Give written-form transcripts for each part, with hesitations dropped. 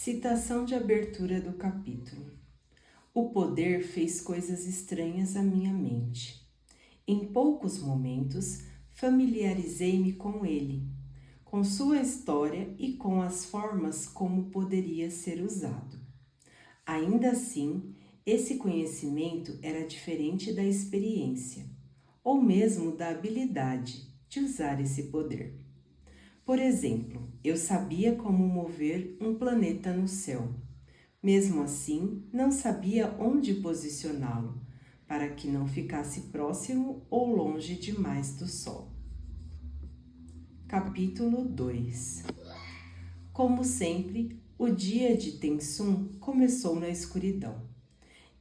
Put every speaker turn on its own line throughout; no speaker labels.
Citação de abertura do capítulo. O poder fez coisas estranhas à minha mente. Em poucos momentos, familiarizei-me com ele, com sua história e com as formas como poderia ser usado. Ainda assim, esse conhecimento era diferente da experiência, ou mesmo da habilidade de usar esse poder. Por exemplo, eu sabia como mover um planeta no céu. Mesmo assim, não sabia onde posicioná-lo, para que não ficasse próximo ou longe demais do Sol. Capítulo 2. Como sempre, o dia de Tensum começou na escuridão.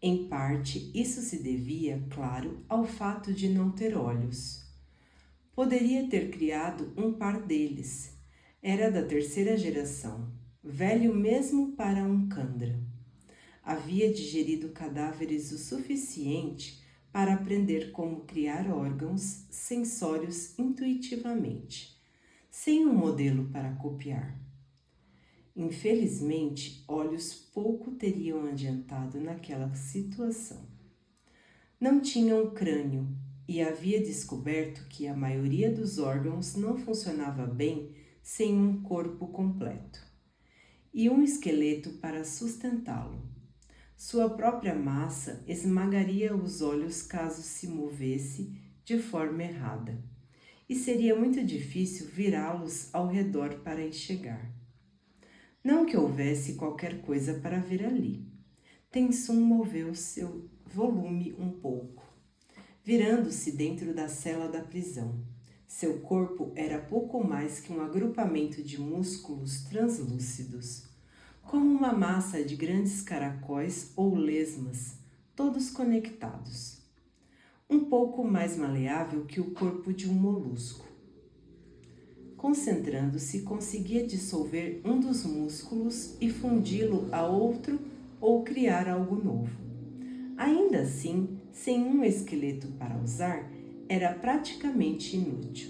Em parte, isso se devia, claro, ao fato de não ter olhos. Poderia ter criado um par deles. Era da terceira geração, velho mesmo para um Kandra. Havia digerido cadáveres o suficiente para aprender como criar órgãos sensórios intuitivamente, sem um modelo para copiar. Infelizmente, olhos pouco teriam adiantado naquela situação. Não tinha um crânio e havia descoberto que a maioria dos órgãos não funcionava bem sem um corpo completo e um esqueleto para sustentá-lo. Sua própria massa esmagaria os olhos caso se movesse de forma errada, e seria muito difícil virá-los ao redor para enxergar. Não que houvesse qualquer coisa para ver ali. Tensum moveu seu volume um pouco, virando-se dentro da cela da prisão. Seu corpo era pouco mais que um agrupamento de músculos translúcidos, como uma massa de grandes caracóis ou lesmas, todos conectados. Um pouco mais maleável que o corpo de um molusco. Concentrando-se, conseguia dissolver um dos músculos e fundi-lo a outro ou criar algo novo. Ainda assim, sem um esqueleto para usar, era praticamente inútil.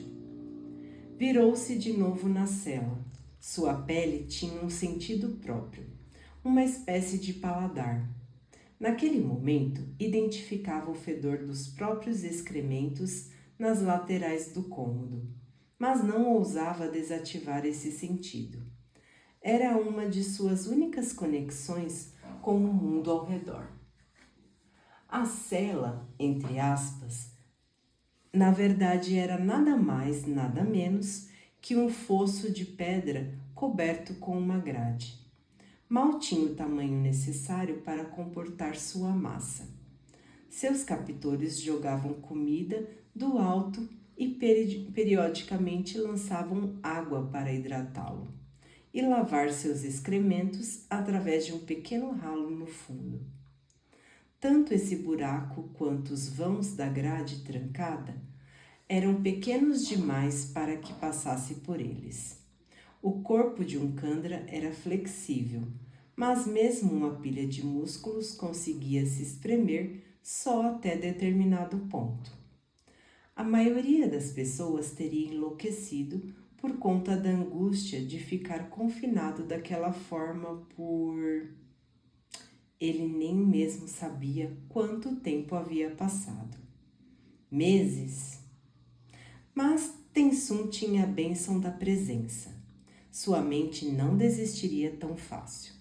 Virou-se de novo na cela. Sua pele tinha um sentido próprio, uma espécie de paladar. Naquele momento, identificava o fedor dos próprios excrementos nas laterais do cômodo, mas não ousava desativar esse sentido. Era uma de suas únicas conexões com o mundo ao redor. A cela, entre aspas, na verdade era nada mais, nada menos que um fosso de pedra coberto com uma grade. Mal tinha o tamanho necessário para comportar sua massa. Seus captores jogavam comida do alto e periodicamente lançavam água para hidratá-lo e lavar seus excrementos através de um pequeno ralo no fundo. Tanto esse buraco quanto os vãos da grade trancada eram pequenos demais para que passasse por eles. O corpo de um Kandra era flexível, mas mesmo uma pilha de músculos conseguia se espremer só até determinado ponto. A maioria das pessoas teria enlouquecido por conta da angústia de ficar confinado daquela forma por... Ele nem mesmo sabia quanto tempo havia passado. Meses. Mas Tensum tinha a bênção da presença. Sua mente não desistiria tão fácil.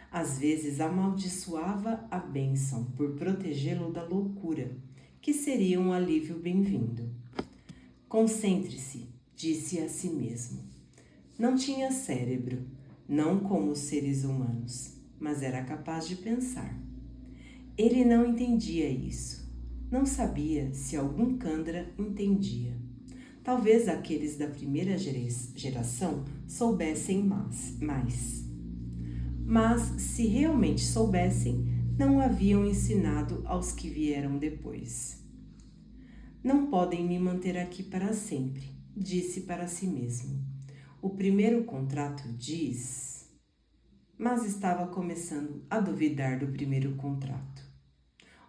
Às vezes amaldiçoava a bênção por protegê-lo da loucura, que seria um alívio bem-vindo. Concentre-se, disse a si mesmo. Não tinha cérebro, não como os seres humanos, mas era capaz de pensar. Ele não entendia isso. Não sabia se algum Kandra entendia. Talvez aqueles da primeira geração soubessem mais. Mas, se realmente soubessem, não haviam ensinado aos que vieram depois. Não podem me manter aqui para sempre, disse para si mesmo. O primeiro contrato diz... Mas estava começando a duvidar do primeiro contrato.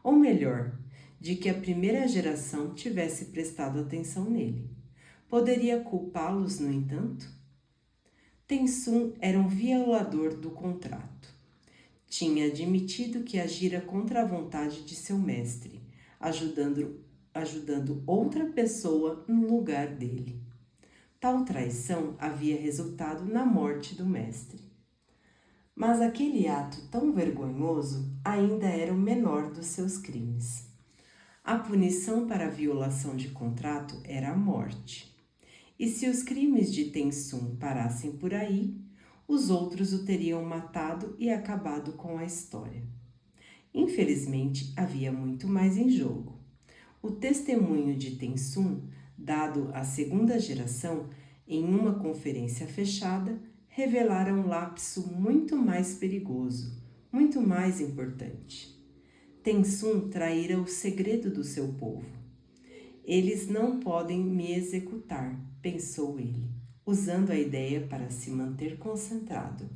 Ou melhor, de que a primeira geração tivesse prestado atenção nele. Poderia culpá-los, no entanto? Tensum era um violador do contrato. Tinha admitido que agira contra a vontade de seu mestre, ajudando outra pessoa no lugar dele. Tal traição havia resultado na morte do mestre. Mas aquele ato tão vergonhoso ainda era o menor dos seus crimes. A punição para a violação de contrato era a morte. E se os crimes de Tensum parassem por aí, os outros o teriam matado e acabado com a história. Infelizmente, havia muito mais em jogo. O testemunho de Tensum, dado à segunda geração, em uma conferência fechada, revelara um lapso muito mais perigoso, muito mais importante. Tensum traíra o segredo do seu povo. Eles não podem me executar, pensou ele, usando a ideia para se manter concentrado.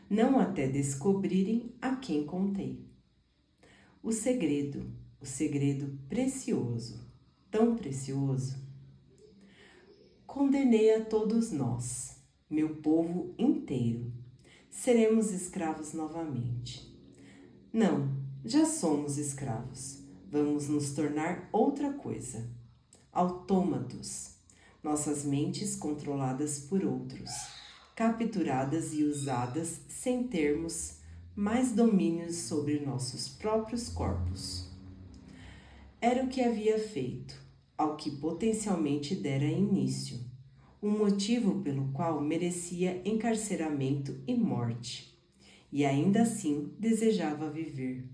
Não até descobrirem a quem contei. O segredo precioso, tão precioso. Condenei a todos nós, meu povo inteiro. Seremos escravos novamente. Não, já somos escravos. Vamos nos tornar outra coisa. Autômatos. Nossas mentes controladas por outros, capturadas e usadas sem termos mais domínio sobre nossos próprios corpos. Era o que havia feito, ao que potencialmente dera início, um motivo pelo qual merecia encarceramento e morte, e ainda assim desejava viver.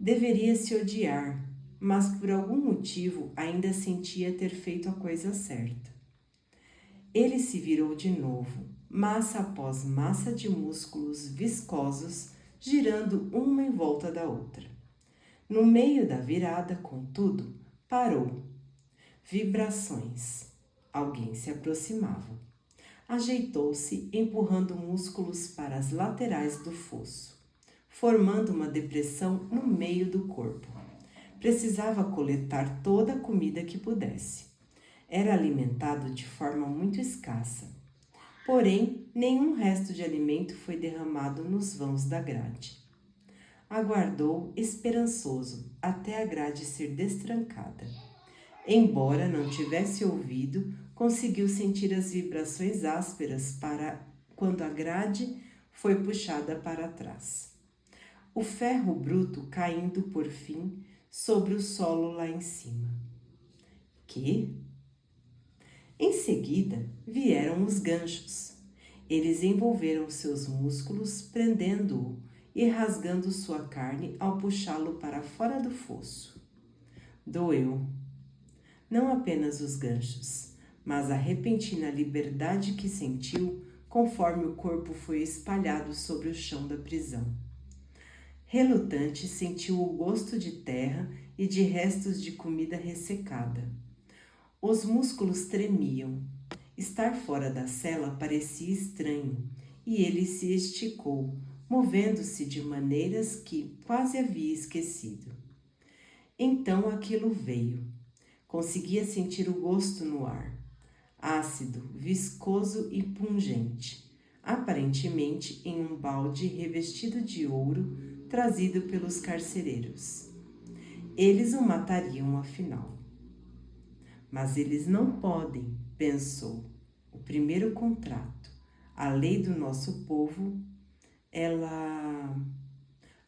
Deveria se odiar, mas por algum motivo ainda sentia ter feito a coisa certa. Ele se virou de novo, massa após massa de músculos viscosos, girando uma em volta da outra. No meio da virada, contudo, parou. Vibrações. Alguém se aproximava. Ajeitou-se, empurrando músculos para as laterais do fosso, formando uma depressão no meio do corpo. Precisava coletar toda a comida que pudesse. Era alimentado de forma muito escassa. Porém, nenhum resto de alimento foi derramado nos vãos da grade. Aguardou, esperançoso, até a grade ser destrancada. Embora não tivesse ouvido, conseguiu sentir as vibrações ásperas quando a grade foi puxada para trás. O ferro bruto caindo, por fim, sobre o solo lá em cima. Que? Em seguida, vieram os ganchos. Eles envolveram seus músculos, prendendo-o e rasgando sua carne ao puxá-lo para fora do fosso. Doeu. Não apenas os ganchos, mas a repentina liberdade que sentiu conforme o corpo foi espalhado sobre o chão da prisão. Relutante, sentiu o gosto de terra e de restos de comida ressecada. Os músculos tremiam. Estar fora da cela parecia estranho, e ele se esticou, movendo-se de maneiras que quase havia esquecido. Então aquilo veio. Conseguia sentir o gosto no ar, ácido, viscoso e pungente, aparentemente em um balde revestido de ouro trazido pelos carcereiros. Eles o matariam afinal. Mas eles não podem, pensou. O primeiro contrato, a lei do nosso povo,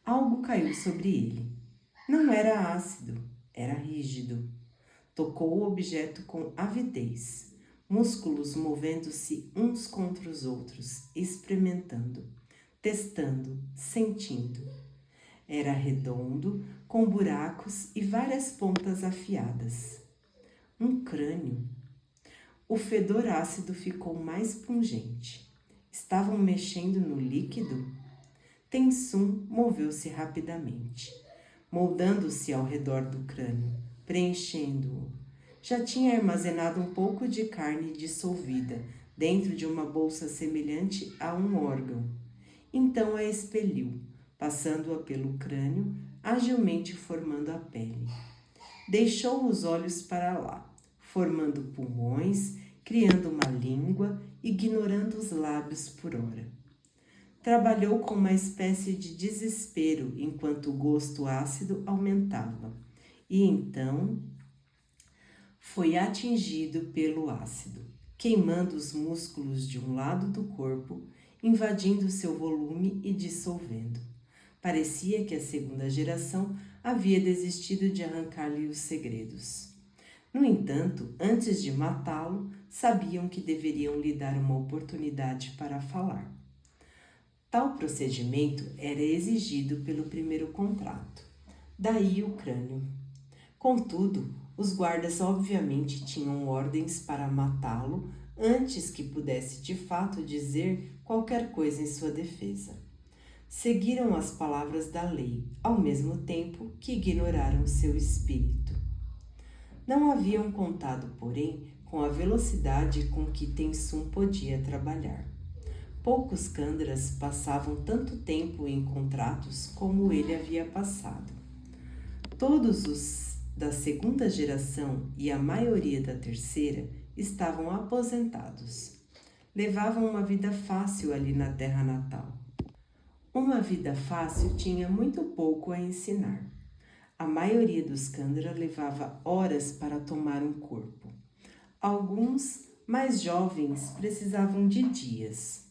Algo caiu sobre ele. Não era ácido, era rígido. Tocou o objeto com avidez, músculos movendo-se uns contra os outros, experimentando, testando, sentindo. Era redondo, com buracos e várias pontas afiadas. Um crânio. O fedor ácido ficou mais pungente. Estavam mexendo no líquido? Tensum moveu-se rapidamente, moldando-se ao redor do crânio, preenchendo-o. Já tinha armazenado um pouco de carne dissolvida dentro de uma bolsa semelhante a um órgão. Então a expeliu, passando-a pelo crânio, agilmente formando a pele. Deixou os olhos para lá, formando pulmões, criando uma língua ignorando os lábios por hora. Trabalhou com uma espécie de desespero enquanto o gosto ácido aumentava, e então foi atingido pelo ácido, queimando os músculos de um lado do corpo, invadindo seu volume e dissolvendo. Parecia que a segunda geração havia desistido de arrancar-lhe os segredos. No entanto, antes de matá-lo, sabiam que deveriam lhe dar uma oportunidade para falar. Tal procedimento era exigido pelo primeiro contrato, daí o crânio. Contudo, os guardas obviamente tinham ordens para matá-lo antes que pudesse de fato dizer qualquer coisa em sua defesa. Seguiram as palavras da lei, ao mesmo tempo que ignoraram seu espírito. Não haviam contado, porém, com a velocidade com que Tensum podia trabalhar. Poucos Kandras passavam tanto tempo em contratos como ele havia passado. Todos os da segunda geração e a maioria da terceira estavam aposentados. Levavam uma vida fácil ali na terra natal. Uma vida fácil tinha muito pouco a ensinar. A maioria dos Kandra levava horas para tomar um corpo. Alguns, mais jovens, precisavam de dias.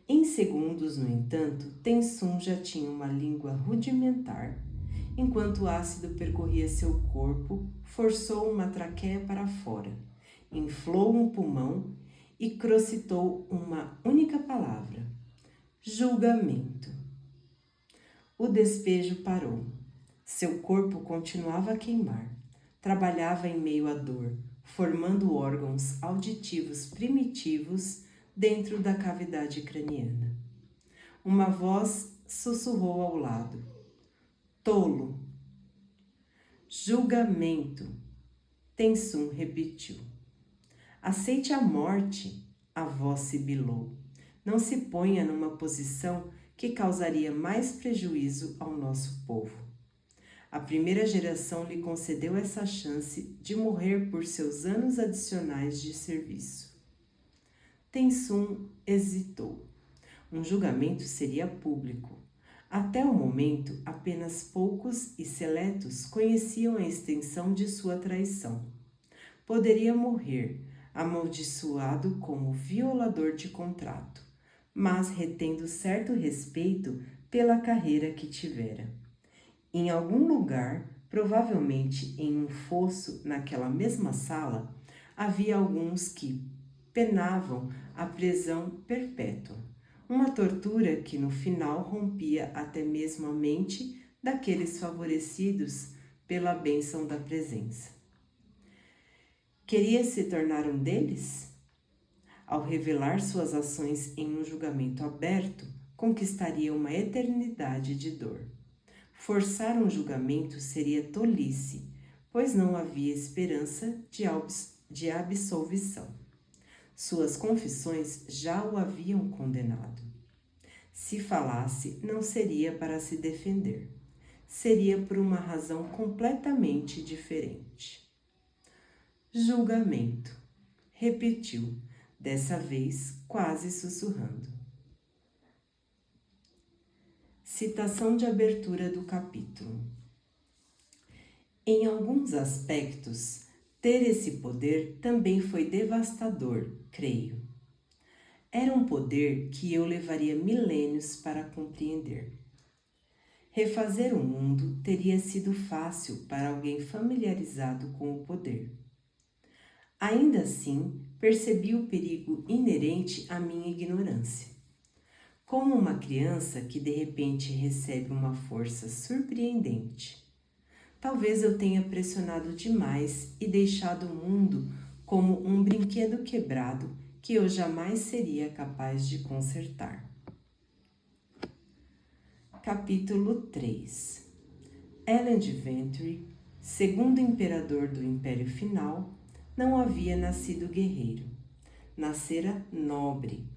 Em segundos, no entanto, Tensum já tinha uma língua rudimentar. Enquanto o ácido percorria seu corpo, forçou uma traqueia para fora, inflou um pulmão e crocitou uma única palavra: julgamento. O despejo parou. Seu corpo continuava a queimar. Trabalhava em meio à dor, formando órgãos auditivos primitivos dentro da cavidade craniana. Uma voz sussurrou ao lado: tolo. Julgamento. Tensum repetiu. Aceite a morte, a voz sibilou. Não se ponha numa posição que causaria mais prejuízo ao nosso povo. A primeira geração lhe concedeu essa chance de morrer por seus anos adicionais de serviço. Tensum hesitou. Um julgamento seria público. Até o momento, apenas poucos e seletos conheciam a extensão de sua traição. Poderia morrer, amaldiçoado como violador de contrato, mas retendo certo respeito pela carreira que tivera. Em algum lugar, provavelmente em um fosso naquela mesma sala, havia alguns que penavam a prisão perpétua, uma tortura que no final rompia até mesmo a mente daqueles favorecidos pela bênção da presença. Queria se tornar um deles? Ao revelar suas ações em um julgamento aberto, conquistaria uma eternidade de dor. Forçar um julgamento seria tolice, pois não havia esperança de absolvição. Suas confissões já o haviam condenado. Se falasse, não seria para se defender. Seria por uma razão completamente diferente. Julgamento, repetiu, dessa vez quase sussurrando. Citação de abertura do capítulo. Em alguns aspectos, ter esse poder também foi devastador, creio. Era um poder que eu levaria milênios para compreender. Refazer o mundo teria sido fácil para alguém familiarizado com o poder. Ainda assim, percebi o perigo inerente à minha ignorância. Como uma criança que de repente recebe uma força surpreendente. Talvez eu tenha pressionado demais e deixado o mundo como um brinquedo quebrado que eu jamais seria capaz de consertar. Capítulo 3. Ellen de Ventry, segundo imperador do Império Final, não havia nascido guerreiro. Nascera nobre,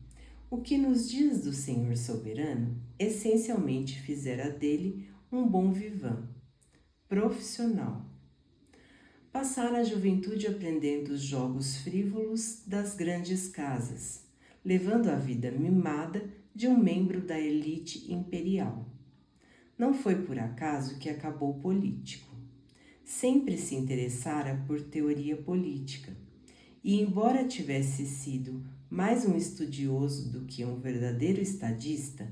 o que nos dias do Senhor Soberano, essencialmente fizera dele um bom vivant, profissional. Passara a juventude aprendendo os jogos frívolos das grandes casas, levando a vida mimada de um membro da elite imperial. Não foi por acaso que acabou político. Sempre se interessara por teoria política, e embora tivesse sido mais um estudioso do que um verdadeiro estadista,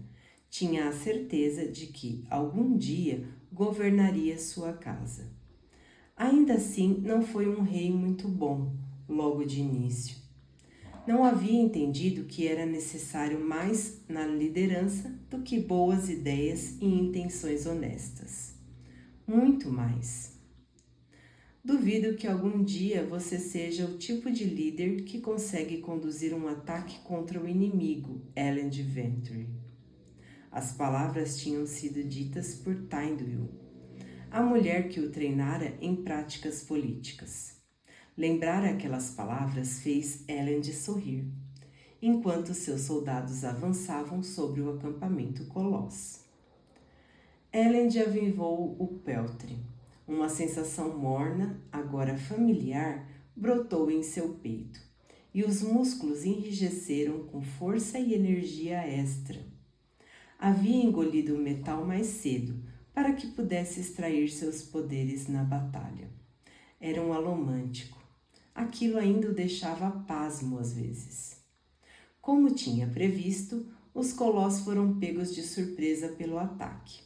tinha a certeza de que algum dia governaria sua casa. Ainda assim, não foi um rei muito bom, logo de início. Não havia entendido que era necessário mais na liderança do que boas ideias e intenções honestas. Muito mais. Duvido que algum dia você seja o tipo de líder que consegue conduzir um ataque contra o inimigo, Ellen de Ventry. As palavras tinham sido ditas por Tynedale, a mulher que o treinara em práticas políticas. Lembrar aquelas palavras fez Ellen de sorrir, enquanto seus soldados avançavam sobre o acampamento Coloss. Ellen de avivou o peltre. Uma sensação morna, agora familiar, brotou em seu peito, e os músculos enrijeceram com força e energia extra. Havia engolido o metal mais cedo, para que pudesse extrair seus poderes na batalha. Era um alomântico. Aquilo ainda o deixava pasmo às vezes. Como tinha previsto, os Coloss foram pegos de surpresa pelo ataque.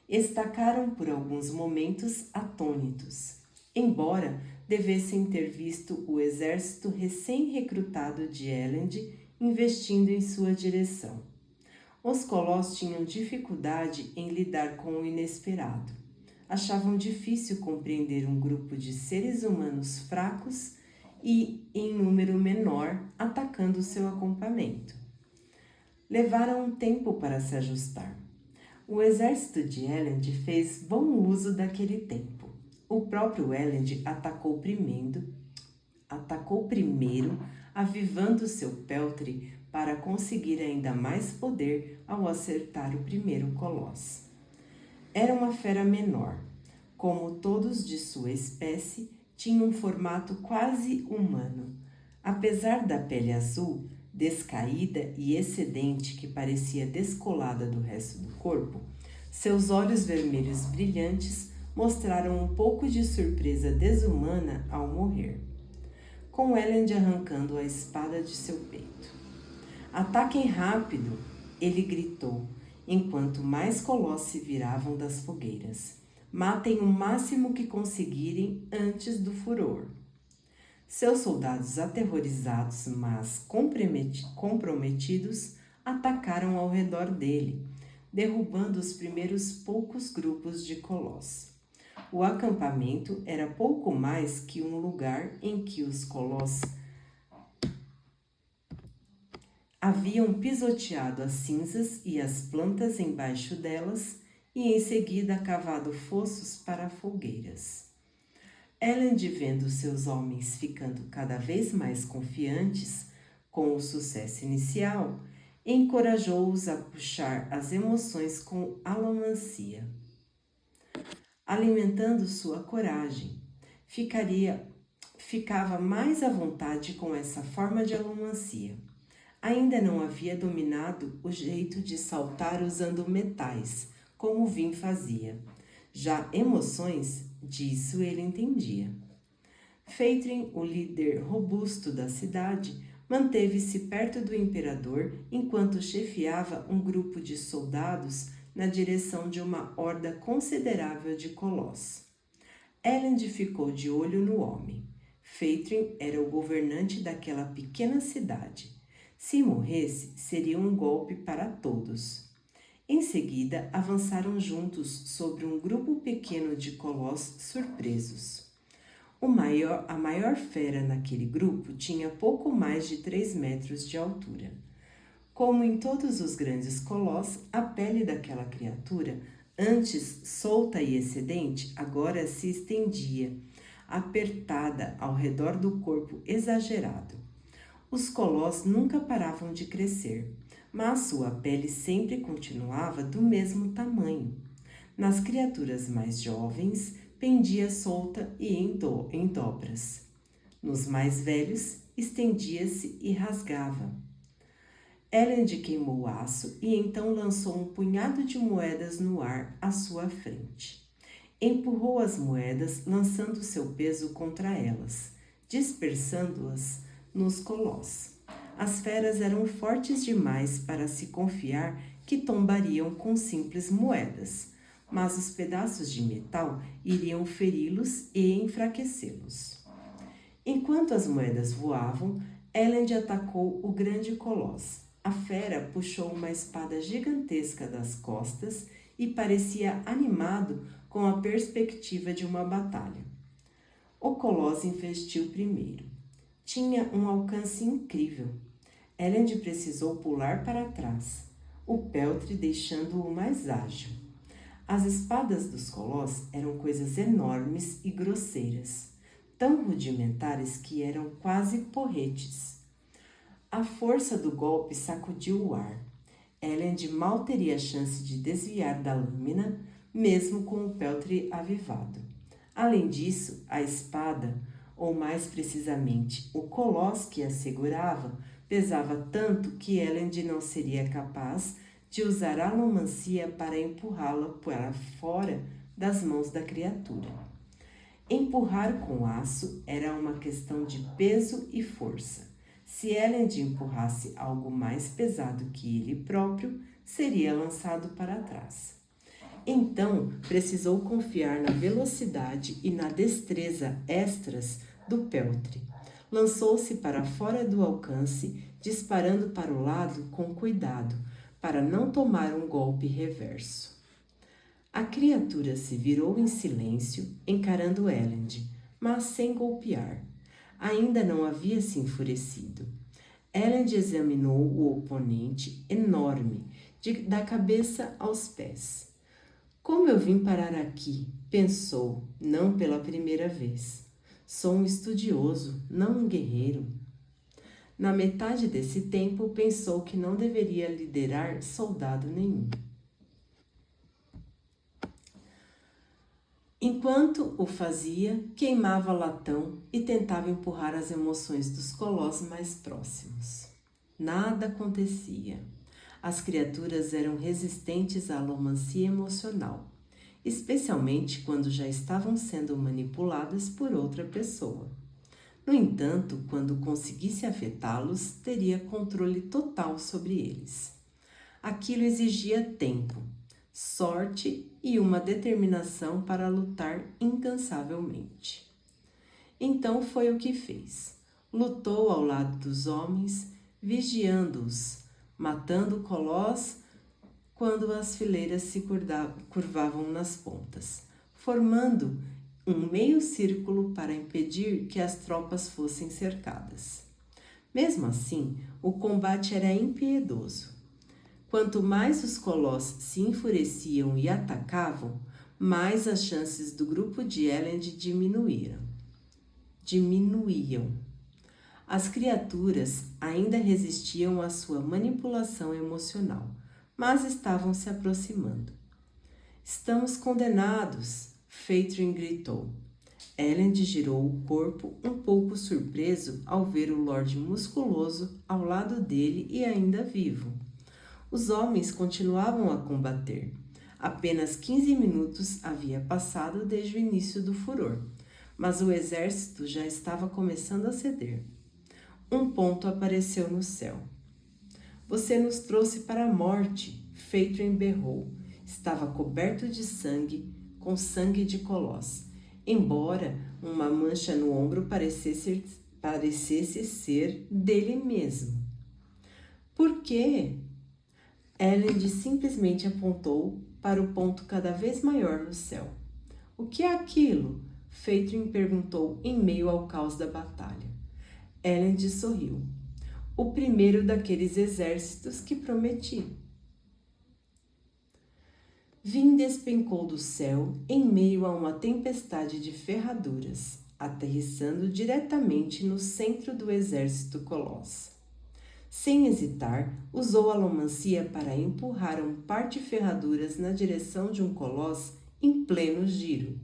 Estacaram por alguns momentos atônitos, embora devessem ter visto o exército recém-recrutado de Elend investindo em sua direção. Os Coloss tinham dificuldade em lidar com o inesperado. Achavam difícil compreender um grupo de seres humanos fracos e, em número menor, atacando seu acampamento. Levaram um tempo para se ajustar. O exército de Elend fez bom uso daquele tempo. O próprio Elend atacou primeiro, avivando seu peltre para conseguir ainda mais poder ao acertar o primeiro Coloss. Era uma fera menor. Como todos de sua espécie, tinha um formato quase humano. Apesar da pele azul, descaída e excedente que parecia descolada do resto do corpo, seus olhos vermelhos brilhantes mostraram um pouco de surpresa desumana ao morrer, com Elend arrancando a espada de seu peito. "Ataquem rápido!" ele gritou, enquanto mais Coloss se viravam das fogueiras. "Matem o máximo que conseguirem antes do furor." Seus soldados, aterrorizados, mas comprometidos, atacaram ao redor dele, derrubando os primeiros poucos grupos de Coloss. O acampamento era pouco mais que um lugar em que os Coloss haviam pisoteado as cinzas e as plantas embaixo delas e em seguida cavado fossos para fogueiras. Elend, vendo seus homens ficando cada vez mais confiantes com o sucesso inicial, encorajou-os a puxar as emoções com alomancia. Alimentando sua coragem, ficava mais à vontade com essa forma de alomancia. Ainda não havia dominado o jeito de saltar usando metais, como Vin fazia. Já emoções, disso ele entendia. Feitrin, o líder robusto da cidade, manteve-se perto do imperador enquanto chefiava um grupo de soldados na direção de uma horda considerável de Coloss. Elend ficou de olho no homem. Feitrin era o governante daquela pequena cidade. Se morresse, seria um golpe para todos. Em seguida, avançaram juntos sobre um grupo pequeno de Coloss surpresos. A maior fera naquele grupo tinha pouco mais de 3 metros de altura. Como em todos os grandes Coloss, a pele daquela criatura, antes solta e excedente, agora se estendia, apertada ao redor do corpo exagerado. Os Coloss nunca paravam de crescer, mas sua pele sempre continuava do mesmo tamanho. Nas criaturas mais jovens, pendia solta e em dobras. Nos mais velhos, estendia-se e rasgava. Elend queimou o aço e então lançou um punhado de moedas no ar à sua frente. Empurrou as moedas, lançando seu peso contra elas, dispersando-as nos colós. As feras eram fortes demais para se confiar que tombariam com simples moedas, mas os pedaços de metal iriam feri-los e enfraquecê-los. Enquanto as moedas voavam, Elend atacou o grande colosso. A fera puxou uma espada gigantesca das costas e parecia animado com a perspectiva de uma batalha. O colosso investiu primeiro. Tinha um alcance incrível. Elend precisou pular para trás, o peltre deixando-o mais ágil. As espadas dos colossos eram coisas enormes e grosseiras, tão rudimentares que eram quase porretes. A força do golpe sacudiu o ar. Elend mal teria chance de desviar da lâmina, mesmo com o peltre avivado. Além disso, a espada, ou mais precisamente o colosso que a segurava, pesava tanto que Elend não seria capaz de usar a alomancia para empurrá-la para fora das mãos da criatura. Empurrar com aço era uma questão de peso e força. Se Elend empurrasse algo mais pesado que ele próprio, seria lançado para trás. Então, precisou confiar na velocidade e na destreza extras do peltre. Lançou-se para fora do alcance, disparando para o lado com cuidado, para não tomar um golpe reverso. A criatura se virou em silêncio, encarando Elend, mas sem golpear. Ainda não havia se enfurecido. Elend examinou o oponente enorme, da cabeça aos pés. Como eu vim parar aqui? Pensou, não pela primeira vez. Sou um estudioso, não um guerreiro. Na metade desse tempo, pensou que não deveria liderar soldado nenhum. Enquanto o fazia, queimava latão e tentava empurrar as emoções dos colossos mais próximos. Nada acontecia. As criaturas eram resistentes à alomancia emocional, especialmente quando já estavam sendo manipuladas por outra pessoa. No entanto, quando conseguisse afetá-los, teria controle total sobre eles. Aquilo exigia tempo, sorte e uma determinação para lutar incansavelmente. Então foi o que fez. Lutou ao lado dos homens, vigiando-os, matando colossos quando as fileiras se curvavam nas pontas, formando um meio círculo para impedir que as tropas fossem cercadas. Mesmo assim, o combate era impiedoso. Quanto mais os colossos se enfureciam e atacavam, mais as chances do grupo de Elend diminuíam. As criaturas ainda resistiam à sua manipulação emocional, mas estavam se aproximando. Estamos condenados, Feitrin gritou. Elend girou o corpo, um pouco surpreso ao ver o Lorde musculoso ao lado dele e ainda vivo. Os homens continuavam a combater. Apenas 15 minutos havia passado desde o início do furor, mas o exército já estava começando a ceder. Um ponto apareceu no céu. Você nos trouxe para a morte, Feitrin berrou. Estava coberto de sangue, com sangue de colosso, embora uma mancha no ombro parecesse ser dele mesmo. Por quê? Elend simplesmente apontou para o ponto cada vez maior no céu. O que é aquilo? Feitrin perguntou em meio ao caos da batalha. Elend sorriu. O primeiro daqueles exércitos que prometi. Vim despencou do céu em meio a uma tempestade de ferraduras, aterrissando diretamente no centro do exército colosso. Sem hesitar, usou a alomancia para empurrar um par de ferraduras na direção de um colosso em pleno giro.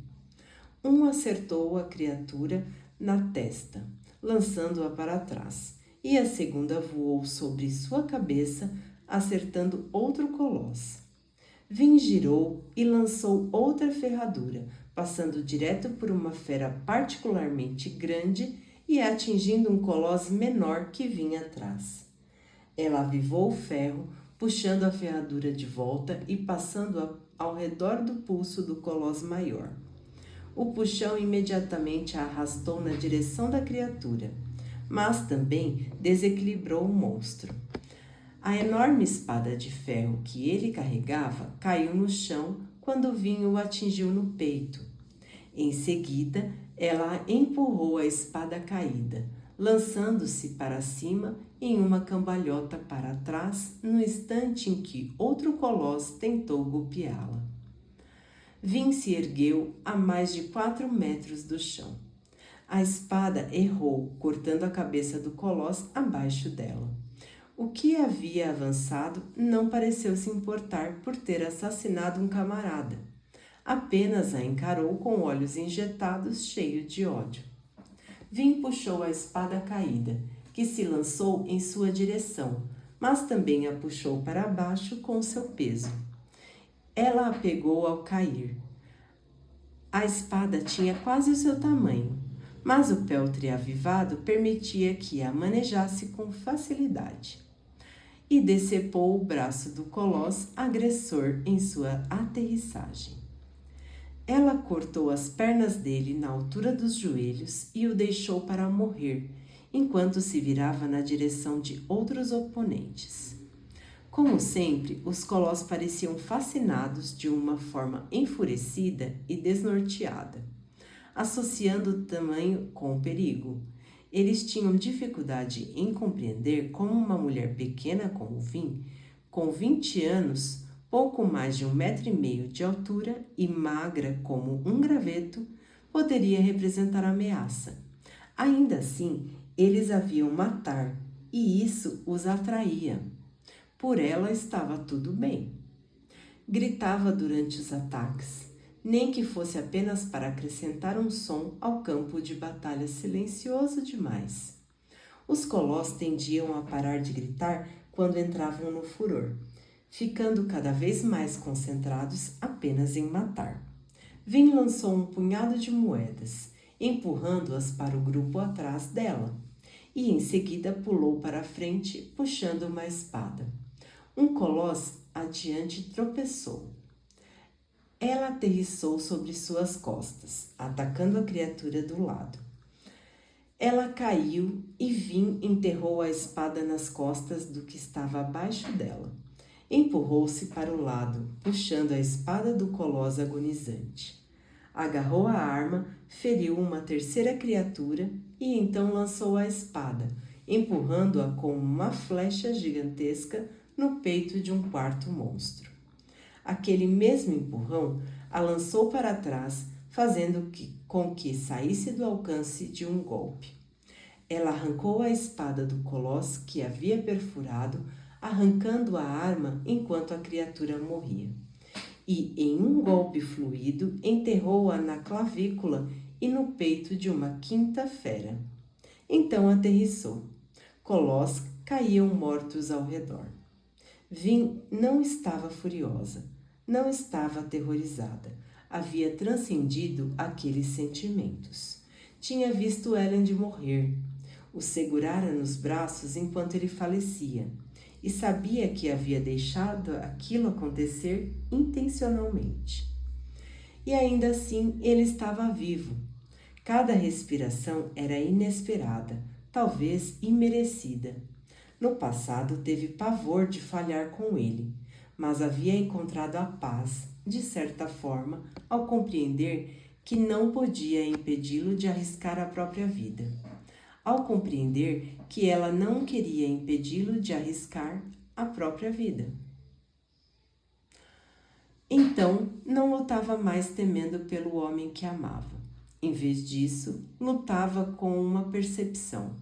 Um acertou a criatura na testa, lançando-a para trás, e a segunda voou sobre sua cabeça, acertando outro colosso. Vin girou e lançou outra ferradura, passando direto por uma fera particularmente grande e atingindo um colosso menor que vinha atrás. Ela avivou o ferro, puxando a ferradura de volta e passando-a ao redor do pulso do colosso maior. O puxão imediatamente a arrastou na direção da criatura, mas também desequilibrou o monstro. A enorme espada de ferro que ele carregava caiu no chão quando Vin o atingiu no peito. Em seguida, ela empurrou a espada caída, lançando-se para cima em uma cambalhota para trás no instante em que outro colosso tentou golpeá-la. Vin se ergueu a mais de 4 metros do chão. A espada errou, cortando a cabeça do colosso abaixo dela. O que havia avançado não pareceu se importar por ter assassinado um camarada. Apenas a encarou com olhos injetados, cheio de ódio. Vin puxou a espada caída, que se lançou em sua direção, mas também a puxou para baixo com seu peso. Ela a pegou ao cair. A espada tinha quase o seu tamanho, mas o peltre avivado permitia que a manejasse com facilidade. E decepou o braço do colosso agressor em sua aterrissagem. Ela cortou as pernas dele na altura dos joelhos e o deixou para morrer, enquanto se virava na direção de outros oponentes. Como sempre, os colossos pareciam fascinados de uma forma enfurecida e desnorteada, associando o tamanho com o perigo. Eles tinham dificuldade em compreender como uma mulher pequena como Vin, com 20 anos, pouco mais de 1,5 metro de altura e magra como um graveto, poderia representar ameaça. Ainda assim, eles a viam matar, e isso os atraía. Por ela estava tudo bem. Gritava durante os ataques, nem que fosse apenas para acrescentar um som ao campo de batalha silencioso demais. Os colossos tendiam a parar de gritar quando entravam no furor, ficando cada vez mais concentrados apenas em matar. Vin lançou um punhado de moedas, empurrando-as para o grupo atrás dela, e em seguida pulou para a frente, puxando uma espada. Um colosso adiante tropeçou. Ela aterrissou sobre suas costas, atacando a criatura do lado. Ela caiu e Vin enterrou a espada nas costas do que estava abaixo dela. Empurrou-se para o lado, puxando a espada do colosso agonizante. Agarrou a arma, feriu uma terceira criatura e então lançou a espada, empurrando-a com uma flecha gigantesca no peito de um quarto monstro. Aquele mesmo empurrão a lançou para trás, fazendo com que saísse do alcance de um golpe. Ela arrancou a espada do colosso que havia perfurado, arrancando a arma enquanto a criatura morria. E, em um golpe fluido, enterrou-a na clavícula e no peito de uma quinta fera. Então aterrissou. Colossos caíam mortos ao redor. Vin não estava furiosa, não estava aterrorizada. Havia transcendido aqueles sentimentos. Tinha visto Elend morrer. O segurara nos braços enquanto ele falecia e sabia que havia deixado aquilo acontecer intencionalmente. E ainda assim ele estava vivo. Cada respiração era inesperada, talvez imerecida. No passado teve pavor de falhar com ele, mas havia encontrado a paz, de certa forma, ao compreender que não podia impedi-lo de arriscar a própria vida. Ao compreender que ela não queria impedi-lo de arriscar a própria vida. Então, não lutava mais temendo pelo homem que amava. Em vez disso, lutava com uma percepção.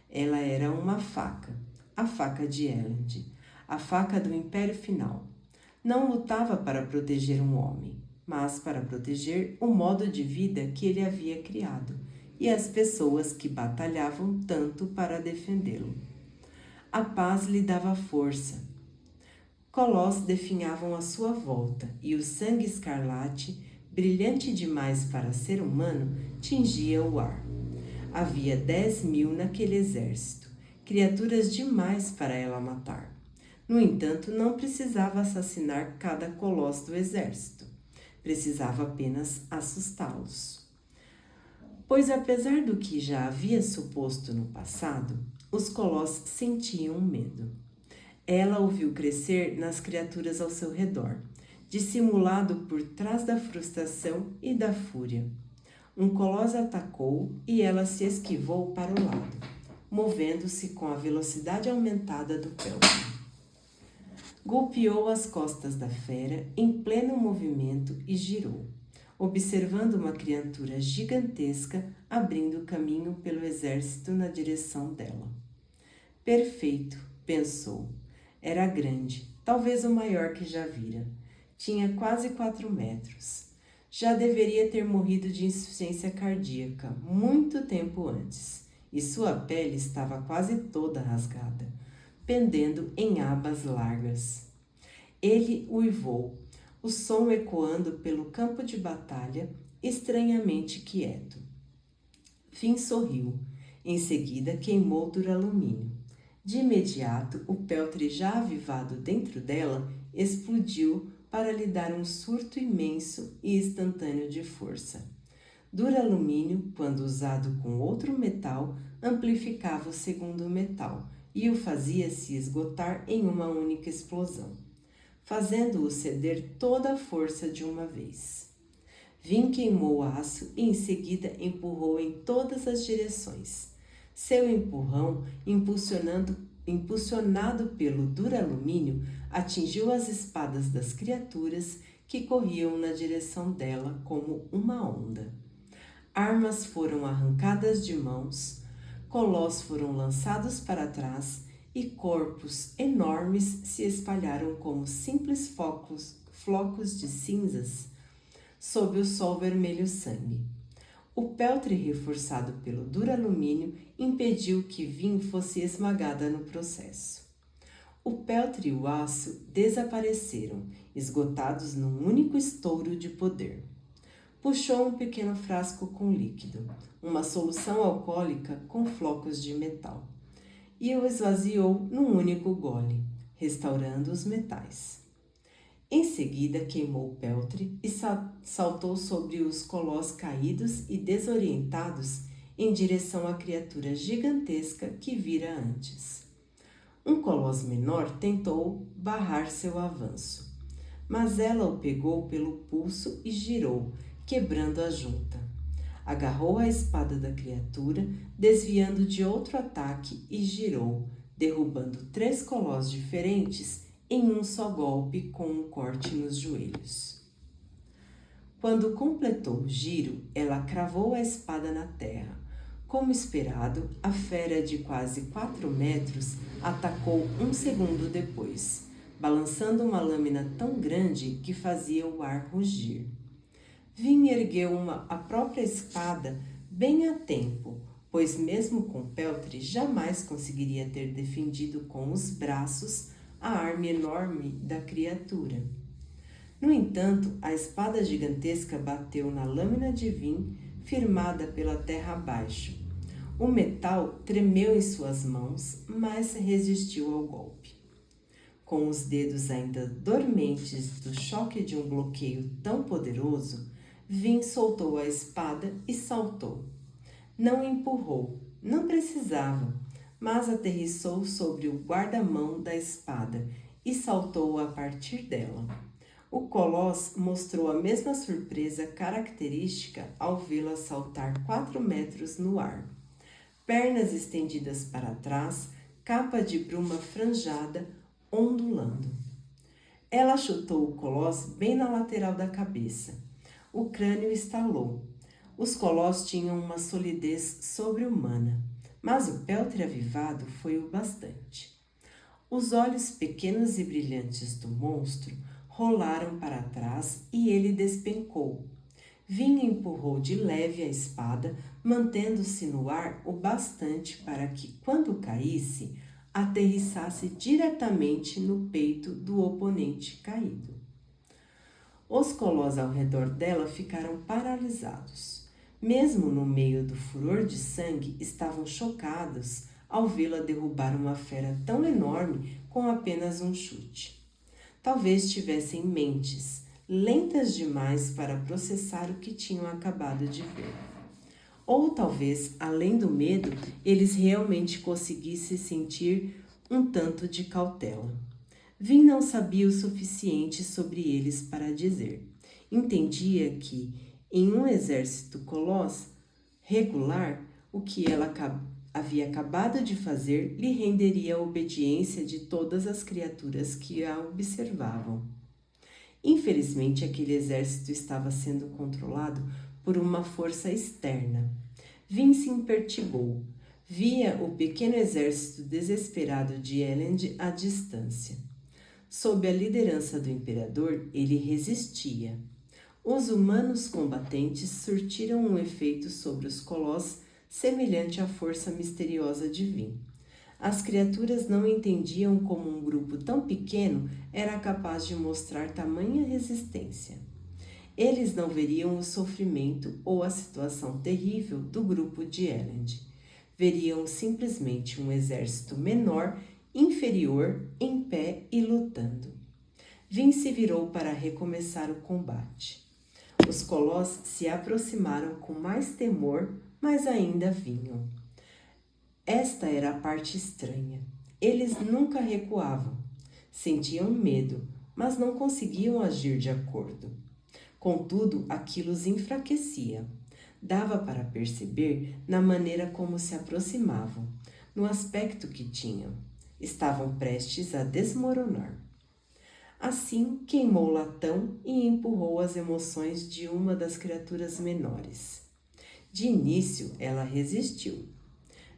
Ela era uma faca. A faca de Elend, a faca do Império Final. Não lutava para proteger um homem, mas para proteger o modo de vida que ele havia criado, e as pessoas que batalhavam tanto para defendê-lo. A paz lhe dava força. Colossos definhavam à sua volta, e o sangue escarlate, brilhante demais para ser humano, tingia o ar. Havia 10.000 naquele exército, criaturas demais para ela matar. No entanto, não precisava assassinar cada colosso do exército. Precisava apenas assustá-los. Pois apesar do que já havia suposto no passado, os colossos sentiam medo. Ela o viu crescer nas criaturas ao seu redor, dissimulado por trás da frustração e da fúria. Um colosso atacou e ela se esquivou para o lado, movendo-se com a velocidade aumentada do pelve. Golpeou as costas da fera em pleno movimento e girou, observando uma criatura gigantesca abrindo caminho pelo exército na direção dela. Perfeito, pensou. Era grande, talvez o maior que já vira. Tinha quase 4 metros. Já deveria ter morrido de insuficiência cardíaca muito tempo antes, e sua pele estava quase toda rasgada, pendendo em abas largas. Ele uivou, o som ecoando pelo campo de batalha, estranhamente quieto. Finn sorriu. Em seguida, queimou duralumínio. De imediato, o peltre já avivado dentro dela explodiu para lhe dar um surto imenso e instantâneo de força. Duralumínio, quando usado com outro metal, amplificava o segundo metal e o fazia se esgotar em uma única explosão, fazendo-o ceder toda a força de uma vez. Vin queimou o aço e em seguida empurrou em todas as direções. Seu empurrão, impulsionado pelo duralumínio, atingiu as espadas das criaturas que corriam na direção dela como uma onda. Armas foram arrancadas de mãos, colossos foram lançados para trás e corpos enormes se espalharam como simples flocos de cinzas sob o sol vermelho sangue. O peltre reforçado pelo duralumínio impediu que Vin fosse esmagada no processo. O peltre e o aço desapareceram, esgotados num único estouro de poder. Puxou um pequeno frasco com líquido, uma solução alcoólica com flocos de metal, e o esvaziou num único gole, restaurando os metais. Em seguida, queimou o peltre e saltou sobre os colossos caídos e desorientados em direção à criatura gigantesca que vira antes. Um colosso menor tentou barrar seu avanço, mas ela o pegou pelo pulso e girou, quebrando a junta. Agarrou a espada da criatura, desviando de outro ataque e girou, derrubando 3 colossos diferentes em um só golpe com um corte nos joelhos. Quando completou o giro, ela cravou a espada na terra. Como esperado, a fera de quase 4 metros atacou um segundo depois, balançando uma lâmina tão grande que fazia o ar rugir. Vin ergueu a própria espada bem a tempo, pois mesmo com peltre jamais conseguiria ter defendido com os braços a arma enorme da criatura. No entanto, a espada gigantesca bateu na lâmina de Vin, firmada pela terra abaixo. O metal tremeu em suas mãos, mas resistiu ao golpe. Com os dedos ainda dormentes do choque de um bloqueio tão poderoso, Vin soltou a espada e saltou. Não empurrou, não precisava, mas aterrissou sobre o guarda-mão da espada e saltou a partir dela. O colosso mostrou a mesma surpresa característica ao vê-la saltar 4 metros no ar. Pernas estendidas para trás, capa de bruma franjada, ondulando. Ela chutou o colosso bem na lateral da cabeça. O crânio estalou. Os colossos tinham uma solidez sobre-humana, mas o peltre avivado foi o bastante. Os olhos pequenos e brilhantes do monstro rolaram para trás e ele despencou. Vin empurrou de leve a espada, mantendo-se no ar o bastante para que, quando caísse, aterrissasse diretamente no peito do oponente caído. Os colós ao redor dela ficaram paralisados. Mesmo no meio do furor de sangue, estavam chocados ao vê-la derrubar uma fera tão enorme com apenas um chute. Talvez tivessem mentes lentas demais para processar o que tinham acabado de ver. Ou talvez, além do medo, eles realmente conseguissem sentir um tanto de cautela. Vin não sabia o suficiente sobre eles para dizer. Entendia que, em um exército colosso regular, o que ela havia acabado de fazer lhe renderia a obediência de todas as criaturas que a observavam. Infelizmente, aquele exército estava sendo controlado por uma força externa. Vin se impertigou. Via o pequeno exército desesperado de Elend à distância. Sob a liderança do imperador, ele resistia. Os humanos combatentes surtiram um efeito sobre os colós semelhante à força misteriosa de Vin. As criaturas não entendiam como um grupo tão pequeno era capaz de mostrar tamanha resistência. Eles não veriam o sofrimento ou a situação terrível do grupo de Elend. Veriam simplesmente um exército menor, inferior, em pé e lutando. Vin se virou para recomeçar o combate. Os colós se aproximaram com mais temor, mas ainda vinham. Esta era a parte estranha. Eles nunca recuavam. Sentiam medo, mas não conseguiam agir de acordo. Contudo, aquilo os enfraquecia. Dava para perceber na maneira como se aproximavam, no aspecto que tinham. Estavam prestes a desmoronar. Assim, queimou o latão e empurrou as emoções de uma das criaturas menores. De início, ela resistiu.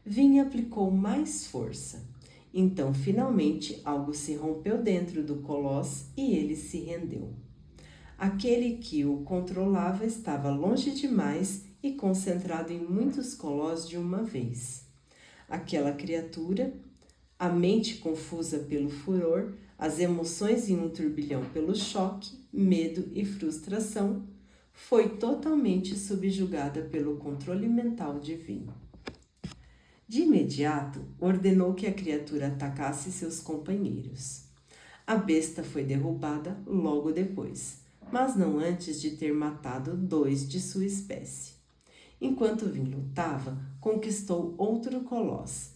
Vin aplicou mais força. Então, finalmente, algo se rompeu dentro do colosso e ele se rendeu. Aquele que o controlava estava longe demais e concentrado em muitos colós de uma vez. Aquela criatura, a mente confusa pelo furor, as emoções em um turbilhão pelo choque, medo e frustração, foi totalmente subjugada pelo controle mental divino. De imediato, ordenou que a criatura atacasse seus companheiros. A besta foi derrubada logo depois, mas não antes de ter matado 2 de sua espécie. Enquanto Vin lutava, conquistou outro colosso.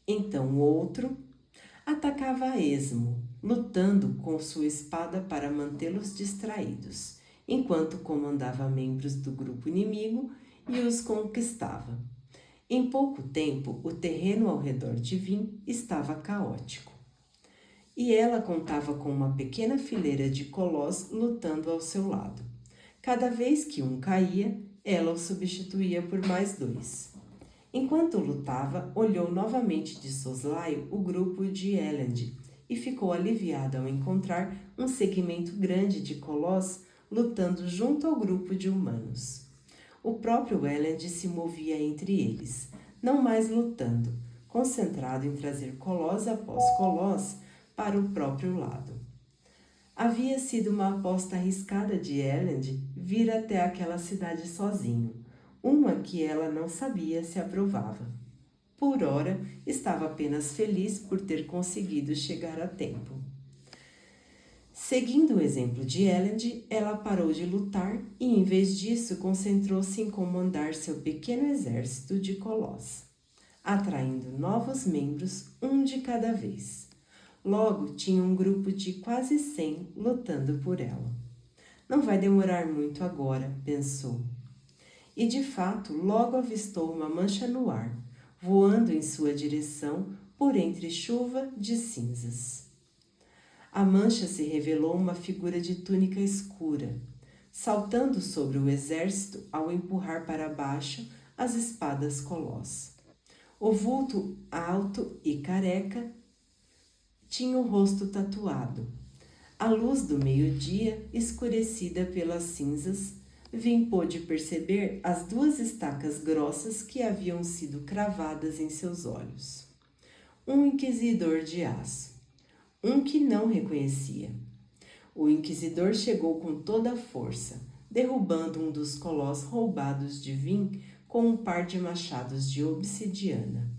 Então o outro atacava a esmo, lutando com sua espada para mantê-los distraídos, enquanto comandava membros do grupo inimigo e os conquistava. Em pouco tempo, o terreno ao redor de Vin estava caótico. E ela contava com uma pequena fileira de colós lutando ao seu lado. Cada vez que um caía, ela o substituía por mais 2. Enquanto lutava, olhou novamente de soslaio o grupo de Elend e ficou aliviada ao encontrar um segmento grande de colós lutando junto ao grupo de humanos. O próprio Elend se movia entre eles, não mais lutando, concentrado em trazer colós após colós para o próprio lado. Havia sido uma aposta arriscada de Elend vir até aquela cidade sozinho, uma que ela não sabia se aprovava. Por ora, estava apenas feliz por ter conseguido chegar a tempo. Seguindo o exemplo de Elend, ela parou de lutar e, em vez disso, concentrou-se em comandar seu pequeno exército de colós, atraindo novos membros, um de cada vez. Logo, tinha um grupo de quase 100 lutando por ela. Não vai demorar muito agora, pensou. E, de fato, logo avistou uma mancha no ar, voando em sua direção por entre chuva de cinzas. A mancha se revelou uma figura de túnica escura, saltando sobre o exército ao empurrar para baixo as espadas colós. O vulto alto e careca tinha o rosto tatuado. A luz do meio-dia, escurecida pelas cinzas, Vim pôde perceber as 2 estacas grossas que haviam sido cravadas em seus olhos. Um inquisidor de aço, um que não reconhecia. O inquisidor chegou com toda a força, derrubando um dos colós roubados de Vim com um par de machados de obsidiana.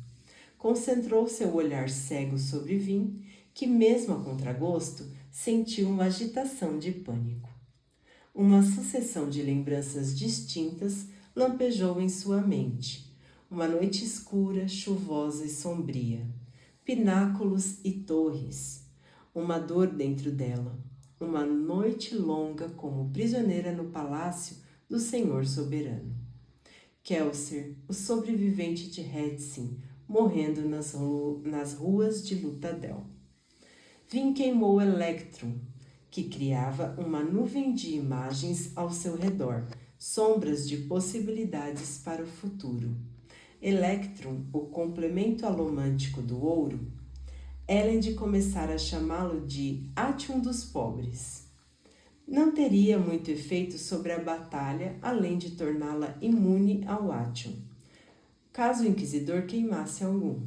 Concentrou seu olhar cego sobre Vim, que mesmo a contragosto sentiu uma agitação de pânico. Uma sucessão de lembranças distintas lampejou em sua mente. Uma noite escura, chuvosa e sombria. Pináculos e torres. Uma dor dentro dela. Uma noite longa como prisioneira no palácio do Senhor Soberano. Kelser, o sobrevivente de Hetsin, morrendo nas ruas de Lutadel. Vim queimou Electrum, que criava uma nuvem de imagens ao seu redor, sombras de possibilidades para o futuro. Electrum, o complemento alomântico do ouro, Elend começara a chamá-lo de Atium dos pobres. Não teria muito efeito sobre a batalha, além de torná-la imune ao Atium, caso o inquisidor queimasse algum.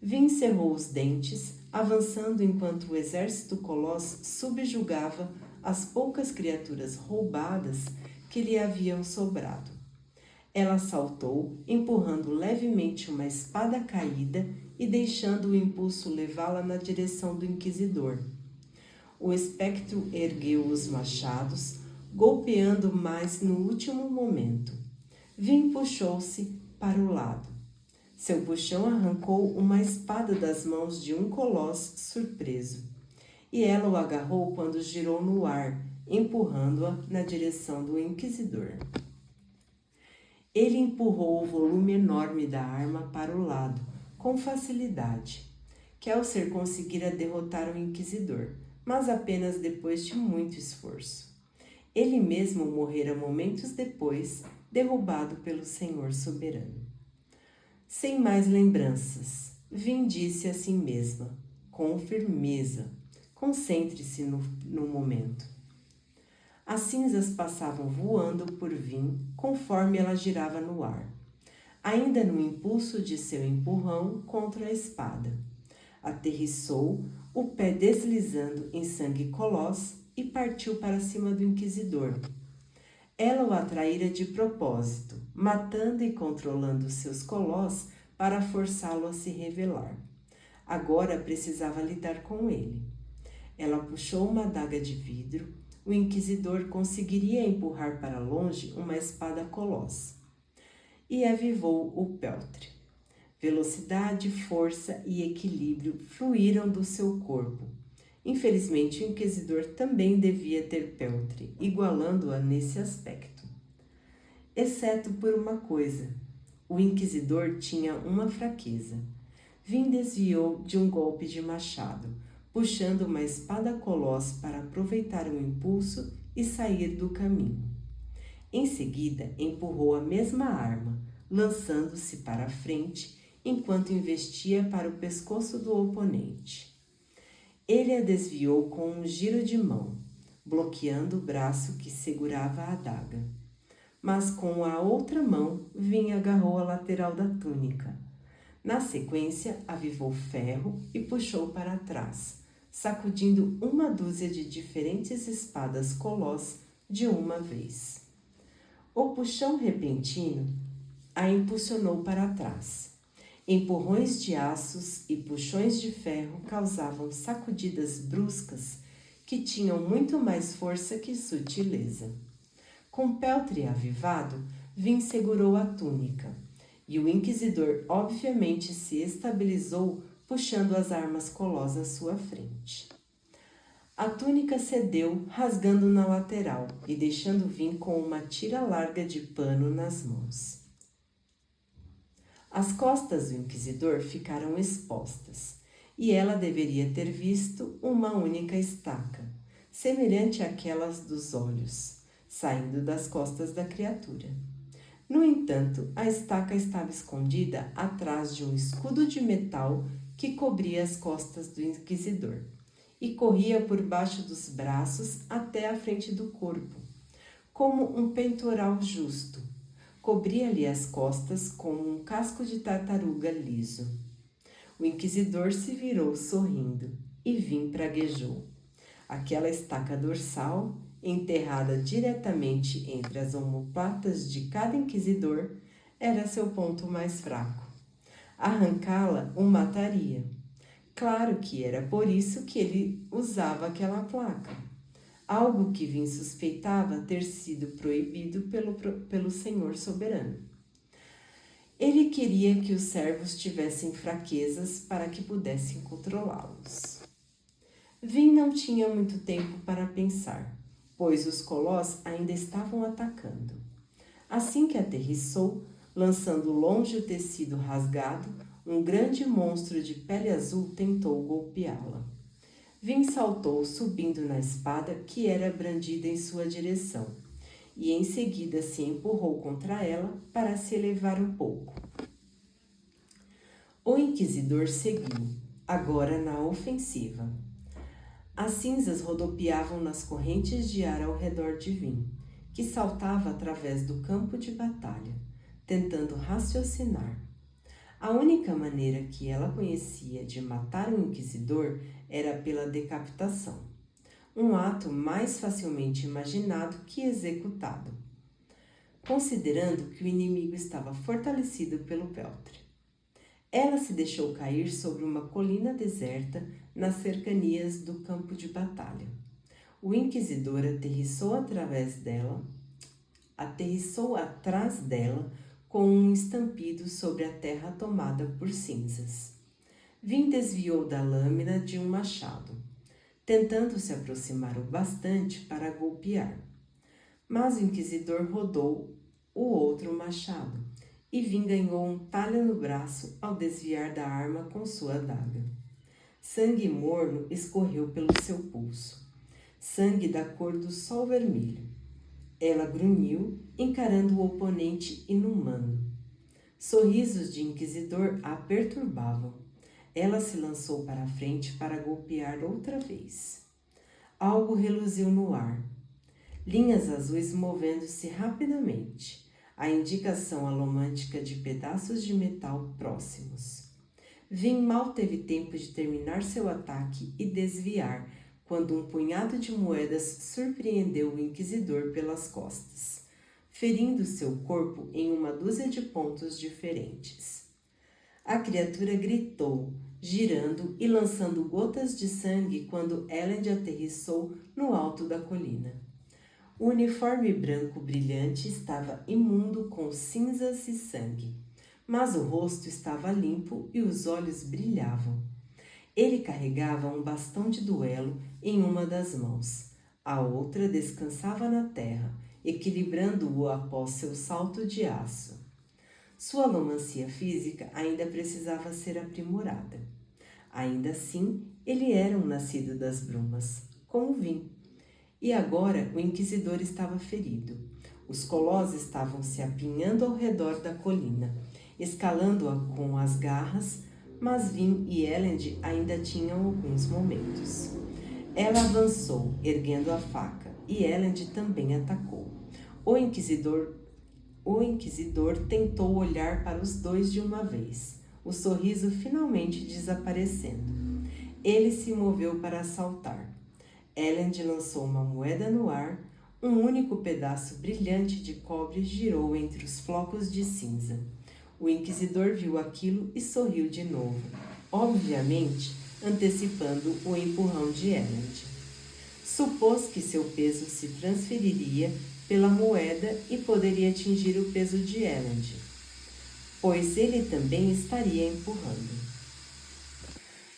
Vim cerrou os dentes, avançando enquanto o exército colosso subjugava as poucas criaturas roubadas que lhe haviam sobrado. Ela saltou, empurrando levemente uma espada caída e deixando o impulso levá-la na direção do inquisidor. O espectro ergueu os machados, golpeando mais no último momento. Vim puxou-se para o lado. Seu puxão arrancou uma espada das mãos de um colosso surpreso, e ela o agarrou quando girou no ar, empurrando-a na direção do inquisidor. Ele empurrou o volume enorme da arma para o lado, com facilidade. Kelser conseguira derrotar o inquisidor, mas apenas depois de muito esforço. Ele mesmo morrera momentos depois, derrubado pelo Senhor Soberano. Sem mais lembranças, Vim disse a si mesma, com firmeza: concentre-se no momento. As cinzas passavam voando por Vim conforme ela girava no ar, ainda no impulso de seu empurrão contra a espada. Aterrissou, o pé deslizando em sangue colosso, e partiu para cima do inquisidor. Ela o atraíra de propósito, matando e controlando seus colós para forçá-lo a se revelar. Agora precisava lidar com ele. Ela puxou uma adaga de vidro. O inquisidor conseguiria empurrar para longe uma espada colossa. E avivou o peltre. Velocidade, força e equilíbrio fluíram do seu corpo. Infelizmente, o inquisidor também devia ter peltre, igualando-a nesse aspecto. Exceto por uma coisa: o inquisidor tinha uma fraqueza. Vim desviou de um golpe de machado, puxando uma espada colossa para aproveitar o impulso e sair do caminho. Em seguida, empurrou a mesma arma, lançando-se para a frente, enquanto investia para o pescoço do oponente. Ele a desviou com um giro de mão, bloqueando o braço que segurava a adaga. Mas com a outra mão, Vim agarrou a lateral da túnica. Na sequência, avivou ferro e puxou para trás, sacudindo uma dúzia de diferentes espadas coloss de uma vez. O puxão repentino a impulsionou para trás. Empurrões de aços e puxões de ferro causavam sacudidas bruscas que tinham muito mais força que sutileza. Com peltre avivado, Vim segurou a túnica, e o inquisidor obviamente se estabilizou, puxando as armas coloss à sua frente. A túnica cedeu, rasgando na lateral e deixando Vim com uma tira larga de pano nas mãos. As costas do inquisidor ficaram expostas, e ela deveria ter visto uma única estaca, semelhante àquelas dos olhos, saindo das costas da criatura. No entanto, a estaca estava escondida atrás de um escudo de metal que cobria as costas do inquisidor e corria por baixo dos braços até a frente do corpo. como um peitoral justo. Cobria-lhe as costas como um casco de tartaruga liso. O inquisidor se virou sorrindo e Vim praguejou. Aquela estaca dorsal, enterrada diretamente entre as omoplatas de cada inquisidor, era seu ponto mais fraco. Arrancá-la o mataria. Claro que era por isso que ele usava aquela placa. Algo que Vim suspeitava ter sido proibido pelo Senhor soberano. Ele queria que os servos tivessem fraquezas para que pudessem controlá-los. Vim não tinha muito tempo para pensar, pois os colós ainda estavam atacando. Assim que aterrissou, lançando longe o tecido rasgado, um grande monstro de pele azul tentou golpeá-la. Vim saltou subindo na espada que era brandida em sua direção, e em seguida se empurrou contra ela para se elevar um pouco. O inquisidor seguiu, agora na ofensiva. As cinzas rodopiavam nas correntes de ar ao redor de Vim, que saltava através do campo de batalha, tentando raciocinar. A única maneira que ela conhecia de matar um inquisidor era pela decapitação, um ato mais facilmente imaginado que executado, considerando que o inimigo estava fortalecido pelo peltre. Ela se deixou cair sobre uma colina deserta nas cercanias do campo de batalha. O inquisidor aterrissou atrás dela com um estampido sobre a terra tomada por cinzas. Vim desviou da lâmina de um machado, tentando se aproximar o bastante para golpear. Mas o inquisidor rodou o outro machado, e Vim ganhou um talho no braço ao desviar da arma com sua adaga. Sangue morno escorreu pelo seu pulso, sangue da cor do sol vermelho. Ela grunhiu, encarando o oponente inumano. Sorrisos de inquisidor a perturbavam. Ela se lançou para a frente para golpear outra vez. Algo reluziu no ar. Linhas azuis movendo-se rapidamente. A indicação alomântica de pedaços de metal próximos. Vim mal teve tempo de terminar seu ataque e desviar, quando um punhado de moedas surpreendeu o inquisidor pelas costas, ferindo seu corpo em uma dúzia de pontos diferentes. A criatura gritou, girando e lançando gotas de sangue quando Elend aterrissou no alto da colina. O uniforme branco brilhante estava imundo com cinzas e sangue, mas o rosto estava limpo e os olhos brilhavam. Ele carregava um bastão de duelo em uma das mãos, a outra descansava na terra, equilibrando-o após seu salto de aço. Sua alomancia física ainda precisava ser aprimorada. Ainda assim, ele era um nascido das brumas, como Vim. E agora o inquisidor estava ferido. Os colós estavam se apinhando ao redor da colina, escalando-a com as garras, mas Vim e Elend ainda tinham alguns momentos. Ela avançou, erguendo a faca, e Elend também atacou. O inquisidor tentou olhar para os dois de uma vez, o sorriso finalmente desaparecendo. Ele se moveu para assaltar. Elend lançou uma moeda no ar, um único pedaço brilhante de cobre girou entre os flocos de cinza. O inquisidor viu aquilo e sorriu de novo, obviamente antecipando o empurrão de Elend. Supôs que seu peso se transferiria pela moeda e poderia atingir o peso de Elend, pois ele também estaria empurrando.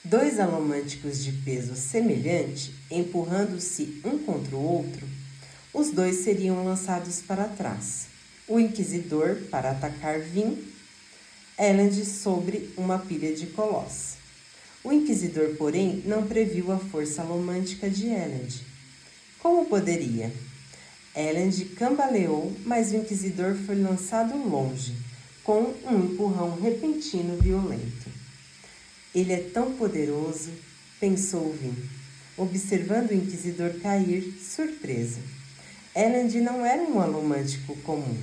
Dois alomânticos de peso semelhante, empurrando-se um contra o outro, os dois seriam lançados para trás. O inquisidor para atacar Vim, Elend sobre uma pilha de colós. O inquisidor, porém, não previu a força alomântica de Elend. Como poderia? Elend cambaleou, mas o inquisidor foi lançado longe, com um empurrão repentino violento. Ele é tão poderoso, pensou Vim, observando o inquisidor cair, surpreso. Elend não era um alomântico comum.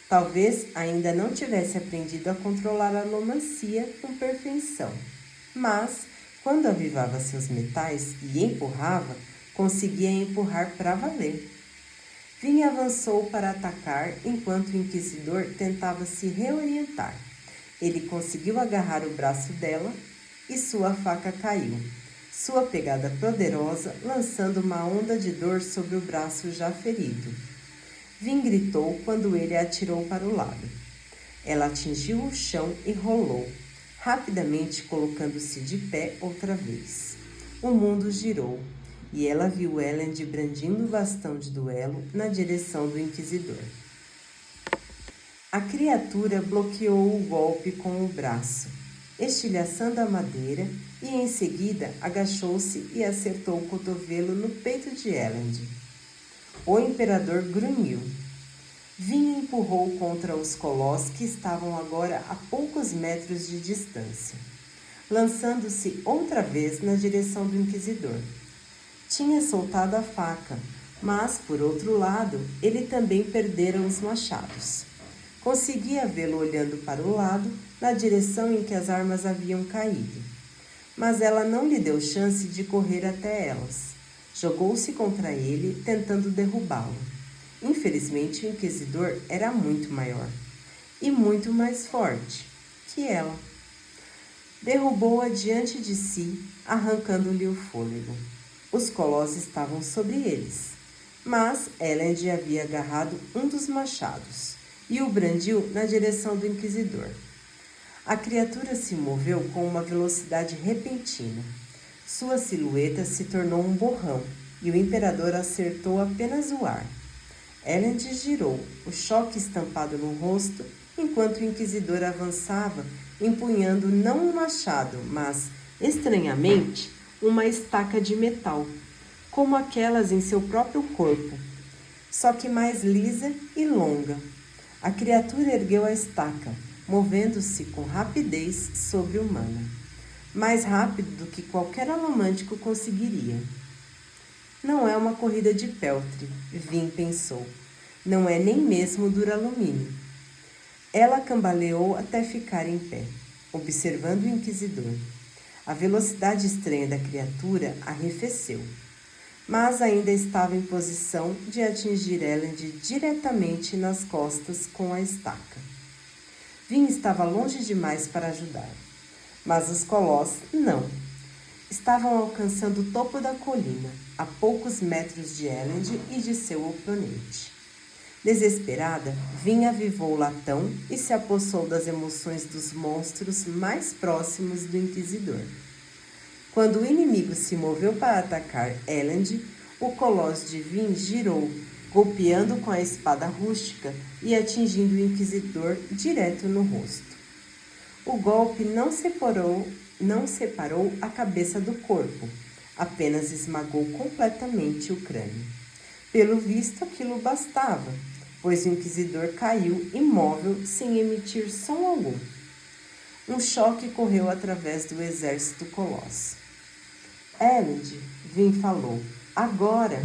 Talvez ainda não tivesse aprendido a controlar a alomancia com perfeição, mas, quando avivava seus metais e empurrava, conseguia empurrar para valer. Vin avançou para atacar enquanto o inquisidor tentava se reorientar. Ele conseguiu agarrar o braço dela e sua faca caiu, sua pegada poderosa lançando uma onda de dor sobre o braço já ferido. Vin gritou quando ele a atirou para o lado. Ela atingiu o chão e rolou, rapidamente colocando-se de pé outra vez. O mundo girou e ela viu Elend brandindo o bastão de duelo na direção do inquisidor. A criatura bloqueou o golpe com o braço, estilhaçando a madeira, e em seguida agachou-se e acertou o cotovelo no peito de Elend. O imperador grunhiu. Vin empurrou contra os colossos que estavam agora a poucos metros de distância, lançando-se outra vez na direção do inquisidor. Tinha soltado a faca, mas, por outro lado, ele também perdera os machados. Conseguia vê-lo olhando para o lado, na direção em que as armas haviam caído. Mas ela não lhe deu chance de correr até elas. Jogou-se contra ele, tentando derrubá-lo. Infelizmente, o inquisidor era muito maior e muito mais forte que ela. Derrubou-a diante de si, arrancando-lhe o fôlego. Os colossos estavam sobre eles, mas Elend havia agarrado um dos machados e o brandiu na direção do inquisidor. A criatura se moveu com uma velocidade repentina. Sua silhueta se tornou um borrão e o imperador acertou apenas o ar. Elend girou, o choque estampado no rosto, enquanto o inquisidor avançava, empunhando não um machado, mas, estranhamente, uma estaca de metal, como aquelas em seu próprio corpo, só que mais lisa e longa. A criatura ergueu a estaca, movendo-se com rapidez sobre-humana, mais rápido do que qualquer alomântico conseguiria. Não é uma corrida de peltre, Vin pensou. Não é nem mesmo duralumínio. Ela cambaleou até ficar em pé, observando o inquisidor. A velocidade estranha da criatura arrefeceu, mas ainda estava em posição de atingir Elend diretamente nas costas com a estaca. Vin estava longe demais para ajudar, mas os colossos não. Estavam alcançando o topo da colina, a poucos metros de Elend e de seu oponente. Desesperada, Vin avivou o latão e se apossou das emoções dos monstros mais próximos do inquisidor. Quando o inimigo se moveu para atacar Elend, o colosso de Vin girou, golpeando com a espada rústica e atingindo o inquisidor direto no rosto. O golpe não separou a cabeça do corpo, apenas esmagou completamente o crânio. Pelo visto, aquilo bastava, pois o inquisidor caiu imóvel sem emitir som algum. Um choque correu através do exército colosso. Elend, Vin falou, agora!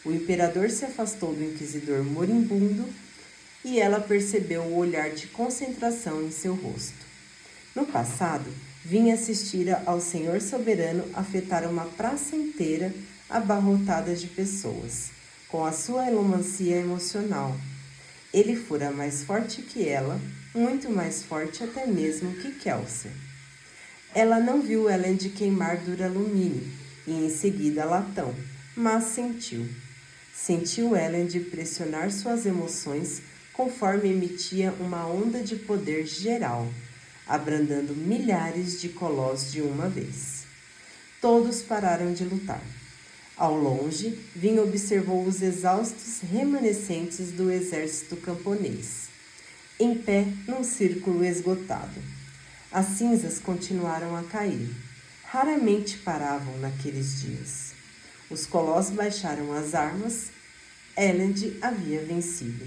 O imperador se afastou do inquisidor moribundo e ela percebeu o olhar de concentração em seu rosto. No passado, Vin assistira ao Senhor Soberano afetar uma praça inteira abarrotada de pessoas, com a sua elomancia emocional. Ele fora mais forte que ela, muito mais forte até mesmo que Kelsier. Ela não viu Elend queimar duralumínio e em seguida latão, mas sentiu. Sentiu Elend pressionar suas emoções conforme emitia uma onda de poder geral, abrandando milhares de colossos de uma vez. Todos pararam de lutar. Ao longe, Vin observou os exaustos remanescentes do exército camponês, em pé num círculo esgotado. As cinzas continuaram a cair. Raramente paravam naqueles dias. Os colossos baixaram as armas. Elend havia vencido.